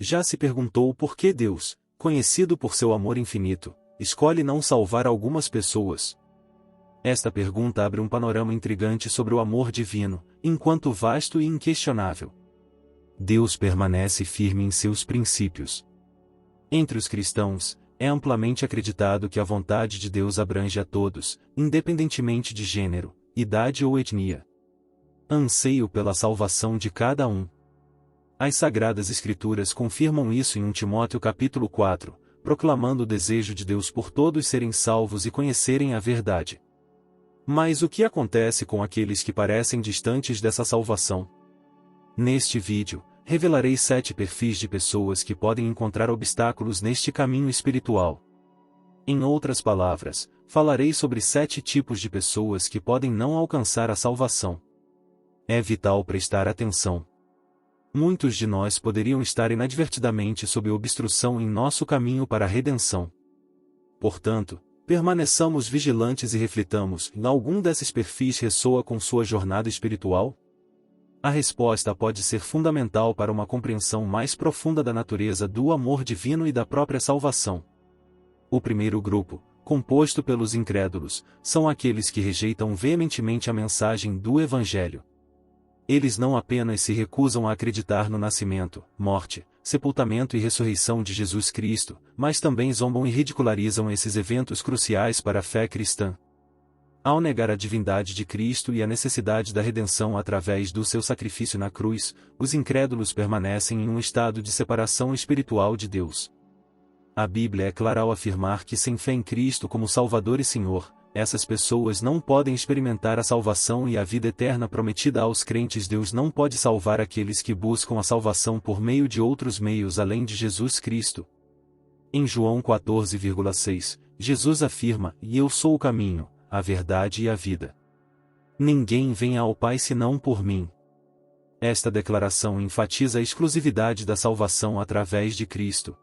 Já se perguntou por que Deus, conhecido por seu amor infinito, escolhe não salvar algumas pessoas? Esta pergunta abre um panorama intrigante sobre o amor divino, enquanto vasto e inquestionável. Deus permanece firme em seus princípios. Entre os cristãos, é amplamente acreditado que a vontade de Deus abrange a todos, independentemente de gênero, idade ou etnia. Anseio pela salvação de cada um. As Sagradas Escrituras confirmam isso em 1 Timóteo capítulo 4, proclamando o desejo de Deus por todos serem salvos e conhecerem a verdade. Mas o que acontece com aqueles que parecem distantes dessa salvação? Neste vídeo, revelarei 7 perfis de pessoas que podem encontrar obstáculos neste caminho espiritual. Em outras palavras, falarei sobre 7 tipos de pessoas que podem não alcançar a salvação. É vital prestar atenção. Muitos de nós poderiam estar inadvertidamente sob obstrução em nosso caminho para a redenção. Portanto, permaneçamos vigilantes e reflitamos: algum desses perfis ressoa com sua jornada espiritual? A resposta pode ser fundamental para uma compreensão mais profunda da natureza do amor divino e da própria salvação. O primeiro grupo, composto pelos incrédulos, são aqueles que rejeitam veementemente a mensagem do Evangelho. Eles não apenas se recusam a acreditar no nascimento, morte, sepultamento e ressurreição de Jesus Cristo, mas também zombam e ridicularizam esses eventos cruciais para a fé cristã. Ao negar a divindade de Cristo e a necessidade da redenção através do seu sacrifício na cruz, os incrédulos permanecem em um estado de separação espiritual de Deus. A Bíblia é clara ao afirmar que sem fé em Cristo como Salvador e Senhor, essas pessoas não podem experimentar a salvação e a vida eterna prometida aos crentes. Deus não pode salvar aqueles que buscam a salvação por meio de outros meios além de Jesus Cristo. Em João 14,6, Jesus afirma: "E eu sou o caminho, a verdade e a vida. Ninguém vem ao Pai senão por mim." Esta declaração enfatiza a exclusividade da salvação através de Cristo.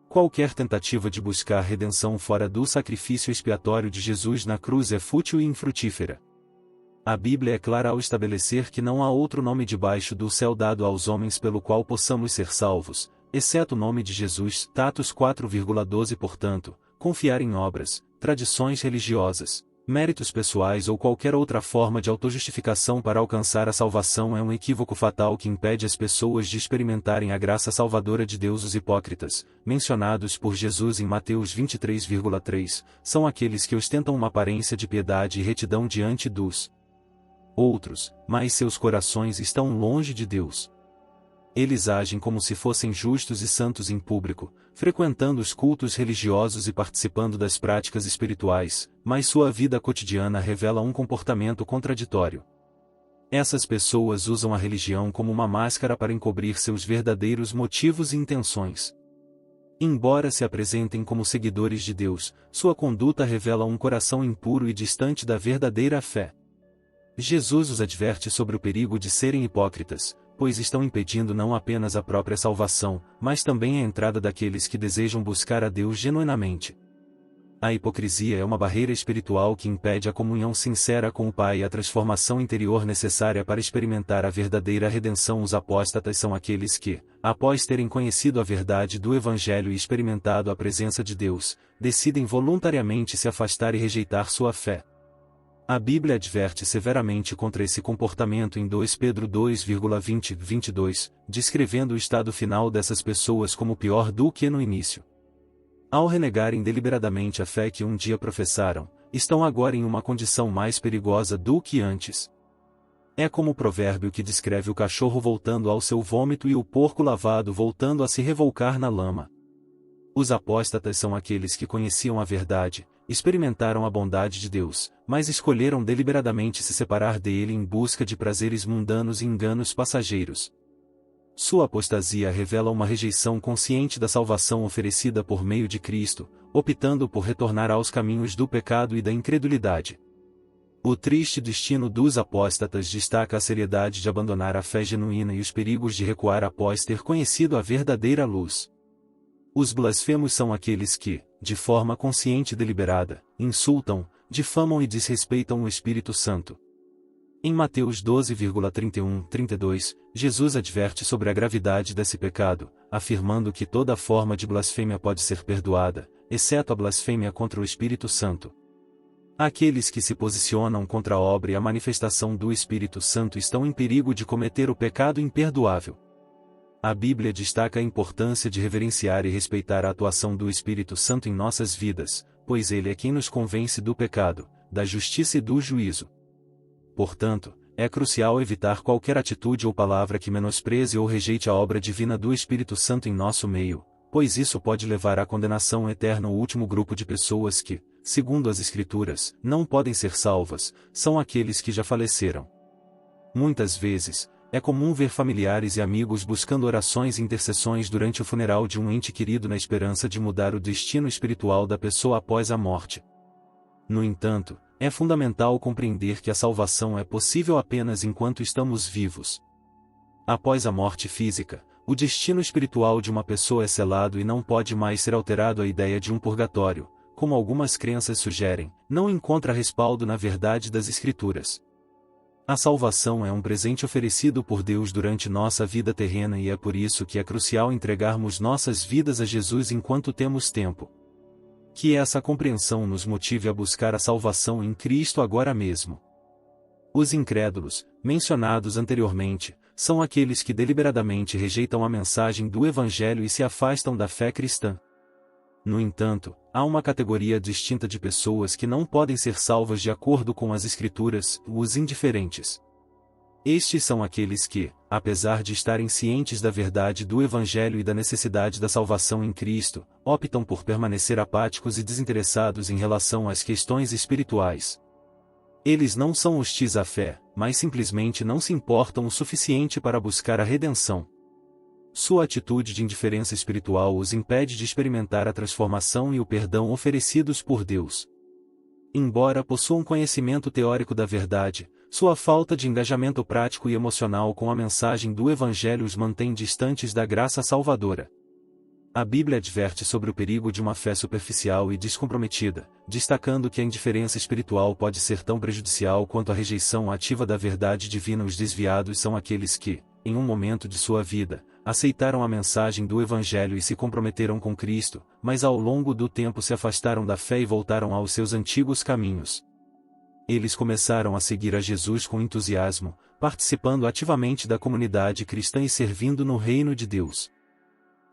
Qualquer tentativa de buscar redenção fora do sacrifício expiatório de Jesus na cruz é fútil e infrutífera. A Bíblia é clara ao estabelecer que não há outro nome debaixo do céu dado aos homens pelo qual possamos ser salvos, exceto o nome de Jesus. Atos 4,12. Portanto, confiar em obras, tradições religiosas, méritos pessoais ou qualquer outra forma de autojustificação para alcançar a salvação é um equívoco fatal que impede as pessoas de experimentarem a graça salvadora de Deus. Os hipócritas, mencionados por Jesus em Mateus 23,3, são aqueles que ostentam uma aparência de piedade e retidão diante dos outros, mas seus corações estão longe de Deus. Eles agem como se fossem justos e santos em público, frequentando os cultos religiosos e participando das práticas espirituais, mas sua vida cotidiana revela um comportamento contraditório. Essas pessoas usam a religião como uma máscara para encobrir seus verdadeiros motivos e intenções. Embora se apresentem como seguidores de Deus, sua conduta revela um coração impuro e distante da verdadeira fé. Jesus os adverte sobre o perigo de serem hipócritas, pois estão impedindo não apenas a própria salvação, mas também a entrada daqueles que desejam buscar a Deus genuinamente. A hipocrisia é uma barreira espiritual que impede a comunhão sincera com o Pai e a transformação interior necessária para experimentar a verdadeira redenção. Os apóstatas são aqueles que, após terem conhecido a verdade do Evangelho e experimentado a presença de Deus, decidem voluntariamente se afastar e rejeitar sua fé. A Bíblia adverte severamente contra esse comportamento em 2 Pedro 2,20-22, descrevendo o estado final dessas pessoas como pior do que no início. Ao renegarem deliberadamente a fé que um dia professaram, estão agora em uma condição mais perigosa do que antes. É como o provérbio que descreve o cachorro voltando ao seu vômito e o porco lavado voltando a se revolcar na lama. Os apóstatas são aqueles que conheciam a verdade, experimentaram a bondade de Deus, mas escolheram deliberadamente se separar dele em busca de prazeres mundanos e enganos passageiros. Sua apostasia revela uma rejeição consciente da salvação oferecida por meio de Cristo, optando por retornar aos caminhos do pecado e da incredulidade. O triste destino dos apóstatas destaca a seriedade de abandonar a fé genuína e os perigos de recuar após ter conhecido a verdadeira luz. Os blasfemos são aqueles que, de forma consciente e deliberada, insultam, difamam e desrespeitam o Espírito Santo. Em Mateus 12,31-32, Jesus adverte sobre a gravidade desse pecado, afirmando que toda forma de blasfêmia pode ser perdoada, exceto a blasfêmia contra o Espírito Santo. Aqueles que se posicionam contra a obra e a manifestação do Espírito Santo estão em perigo de cometer o pecado imperdoável. A Bíblia destaca a importância de reverenciar e respeitar a atuação do Espírito Santo em nossas vidas, pois ele é quem nos convence do pecado, da justiça e do juízo. Portanto, é crucial evitar qualquer atitude ou palavra que menospreze ou rejeite a obra divina do Espírito Santo em nosso meio, pois isso pode levar à condenação eterna. O último grupo de pessoas que, segundo as Escrituras, não podem ser salvas, são aqueles que já faleceram. Muitas vezes, é comum ver familiares e amigos buscando orações e intercessões durante o funeral de um ente querido na esperança de mudar o destino espiritual da pessoa após a morte. No entanto, é fundamental compreender que a salvação é possível apenas enquanto estamos vivos. Após a morte física, o destino espiritual de uma pessoa é selado e não pode mais ser alterado. A ideia de um purgatório, como algumas crenças sugerem, não encontra respaldo na verdade das Escrituras. A salvação é um presente oferecido por Deus durante nossa vida terrena e é por isso que é crucial entregarmos nossas vidas a Jesus enquanto temos tempo. Que essa compreensão nos motive a buscar a salvação em Cristo agora mesmo. Os incrédulos, mencionados anteriormente, são aqueles que deliberadamente rejeitam a mensagem do Evangelho e se afastam da fé cristã. No entanto, há uma categoria distinta de pessoas que não podem ser salvas de acordo com as Escrituras, os indiferentes. Estes são aqueles que, apesar de estarem cientes da verdade do Evangelho e da necessidade da salvação em Cristo, optam por permanecer apáticos e desinteressados em relação às questões espirituais. Eles não são hostis à fé, mas simplesmente não se importam o suficiente para buscar a redenção. Sua atitude de indiferença espiritual os impede de experimentar a transformação e o perdão oferecidos por Deus. Embora possuam conhecimento teórico da verdade, sua falta de engajamento prático e emocional com a mensagem do Evangelho os mantém distantes da graça salvadora. A Bíblia adverte sobre o perigo de uma fé superficial e descomprometida, destacando que a indiferença espiritual pode ser tão prejudicial quanto a rejeição ativa da verdade divina. Os desviados são aqueles que, em um momento de sua vida, aceitaram a mensagem do Evangelho e se comprometeram com Cristo, mas ao longo do tempo se afastaram da fé e voltaram aos seus antigos caminhos. Eles começaram a seguir a Jesus com entusiasmo, participando ativamente da comunidade cristã e servindo no reino de Deus.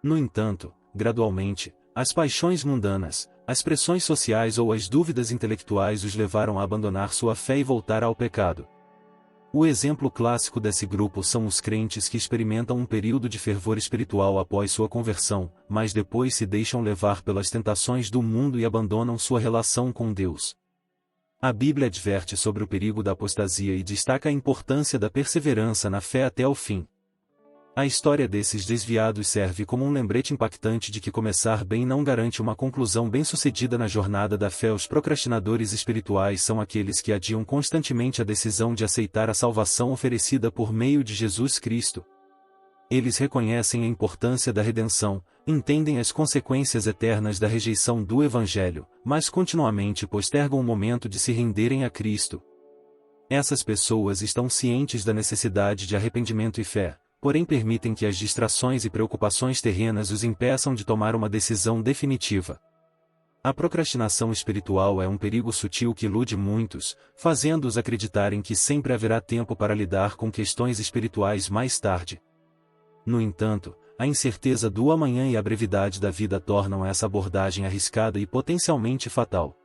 No entanto, gradualmente, as paixões mundanas, as pressões sociais ou as dúvidas intelectuais os levaram a abandonar sua fé e voltar ao pecado. O exemplo clássico desse grupo são os crentes que experimentam um período de fervor espiritual após sua conversão, mas depois se deixam levar pelas tentações do mundo e abandonam sua relação com Deus. A Bíblia adverte sobre o perigo da apostasia e destaca a importância da perseverança na fé até o fim. A história desses desviados serve como um lembrete impactante de que começar bem não garante uma conclusão bem-sucedida na jornada da fé. Os procrastinadores espirituais são aqueles que adiam constantemente a decisão de aceitar a salvação oferecida por meio de Jesus Cristo. Eles reconhecem a importância da redenção, entendem as consequências eternas da rejeição do Evangelho, mas continuamente postergam o momento de se renderem a Cristo. Essas pessoas estão cientes da necessidade de arrependimento e fé, porém permitem que as distrações e preocupações terrenas os impeçam de tomar uma decisão definitiva. A procrastinação espiritual é um perigo sutil que ilude muitos, fazendo-os acreditarem que sempre haverá tempo para lidar com questões espirituais mais tarde. No entanto, a incerteza do amanhã e a brevidade da vida tornam essa abordagem arriscada e potencialmente fatal.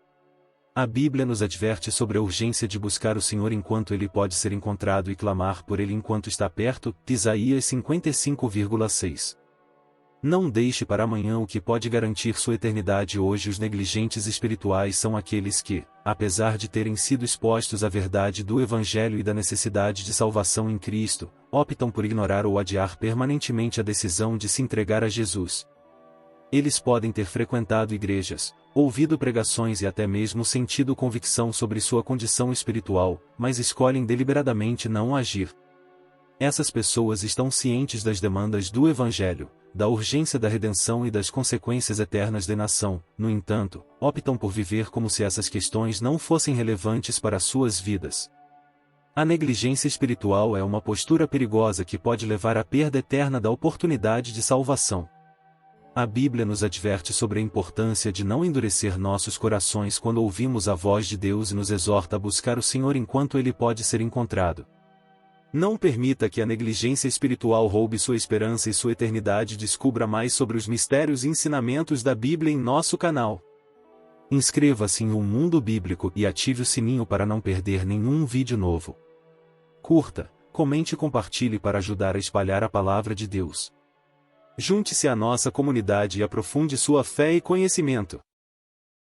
A Bíblia nos adverte sobre a urgência de buscar o Senhor enquanto Ele pode ser encontrado e clamar por Ele enquanto está perto. Isaías 55,6. Não deixe para amanhã o que pode garantir sua eternidade hoje. Os negligentes espirituais são aqueles que, apesar de terem sido expostos à verdade do Evangelho e da necessidade de salvação em Cristo, optam por ignorar ou adiar permanentemente a decisão de se entregar a Jesus. Eles podem ter frequentado igrejas, ouvido pregações e até mesmo sentido convicção sobre sua condição espiritual, mas escolhem deliberadamente não agir. Essas pessoas estão cientes das demandas do Evangelho, da urgência da redenção e das consequências eternas da nação, no entanto, optam por viver como se essas questões não fossem relevantes para suas vidas. A negligência espiritual é uma postura perigosa que pode levar à perda eterna da oportunidade de salvação. A Bíblia nos adverte sobre a importância de não endurecer nossos corações quando ouvimos a voz de Deus e nos exorta a buscar o Senhor enquanto Ele pode ser encontrado. Não permita que a negligência espiritual roube sua esperança e sua eternidade. Descubra mais sobre os mistérios e ensinamentos da Bíblia em nosso canal. Inscreva-se em Um Mundo Bíblico e ative o sininho para não perder nenhum vídeo novo. Curta, comente e compartilhe para ajudar a espalhar a palavra de Deus. Junte-se à nossa comunidade e aprofunde sua fé e conhecimento.